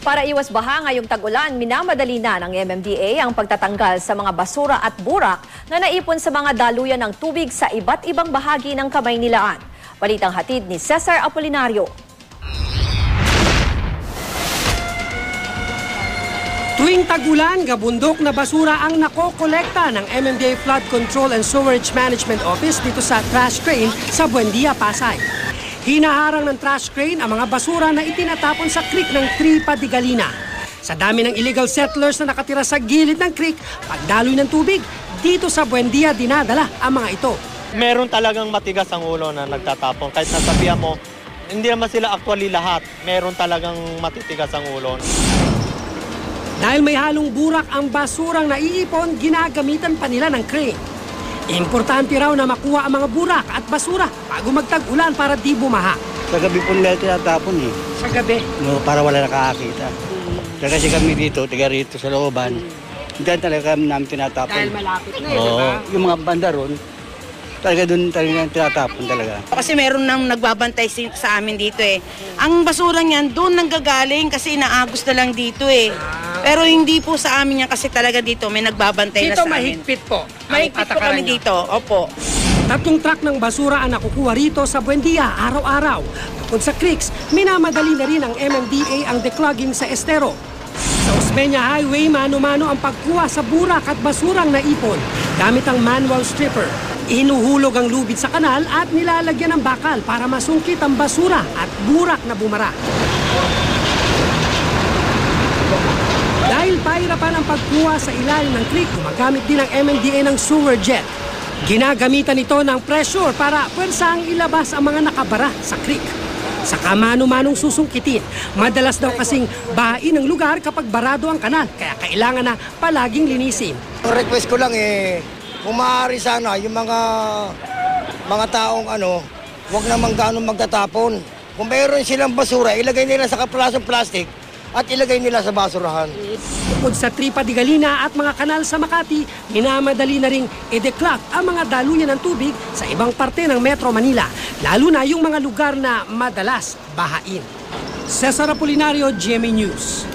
Para iwas baha ngayong tag-ulan, minamadali na ng MMDA ang pagtatanggal sa mga basura at burak na naipon sa mga daluyan ng tubig sa iba't ibang bahagi ng Kamaynilaan. Balitang hatid ni Cesar Apolinario. Tuwing tag-ulan, gabundok na basura ang nakokolekta ng MMDA Flood Control and Sewerage Management Office dito sa trash crane sa Buendia, Pasay. Hinaharang ng trash crane ang mga basura na itinatapon sa creek ng Tripa de Galina. Sa dami ng illegal settlers na nakatira sa gilid ng creek, pagdaloy ng tubig, dito sa Buendia dinadala ang mga ito. Meron talagang matigas ang ulo na nagtatapon. Kahit nasabihan mo, hindi naman sila actually lahat. Meron talagang matitigas ang ulo. Dahil may halong burak ang basurang naiipon, ginagamitan pa nila ng crane. Importante raw na makuha ang mga burak at basura bago magtag-ulan para di bumaha. Sa gabi po nila tinatapon eh. Sa gabi? No, para wala nakakakita. Kasi kami dito, tiga rito sa looban, hindi talaga namin tinatapon. Dahil malapit na Oo, diba? Yung mga banda ron, talaga doon talaga tinatapon talaga. Kasi meron nang nagbabantay sa amin dito eh. Ang basura niyan doon nanggagaling kasi inaagos na lang dito eh. Pero hindi po sa amin yan kasi talaga dito may nagbabantay na sa amin. Dito mahigpit po? Mahigpit po kami dito, opo. 3 truck ng basura ang nakukuha rito sa Buendia araw-araw. Bukod sa creeks, minamadali na rin ng MMDA ang declogging sa estero. Sa Osmeña Highway, mano-mano ang pagkuha sa burak at basurang naipon gamit ang manual stripper. Inuhulog ang lubid sa kanal at nilalagyan ng bakal para masungkit ang basura at burak na bumara. Dahil pahirapan ang pagkuha sa ilalim ng creek, gumagamit din ang MMDA ng sewer jet. Ginagamitan ito ng pressure para pwersang ilabas ang mga nakabara sa creek. Saka mano-manong susungkitin. Madalas daw kasing bahain ang lugar kapag barado ang kanal, kaya kailangan na palaging linisin. Ang request ko lang kung maaari sana yung mga taong wag naman gaano magtatapon. Kung mayroon silang basura, ilagay nila sa kaplasong plastic at ilagay nila sa basurahan. Bukod sa Tripa de Galina at mga kanal sa Makati, minamadali na ring i-declock ang mga daluyan ng tubig sa ibang parte ng Metro Manila, lalo na yung mga lugar na madalas bahain. Cesar Apolinario, GMA News.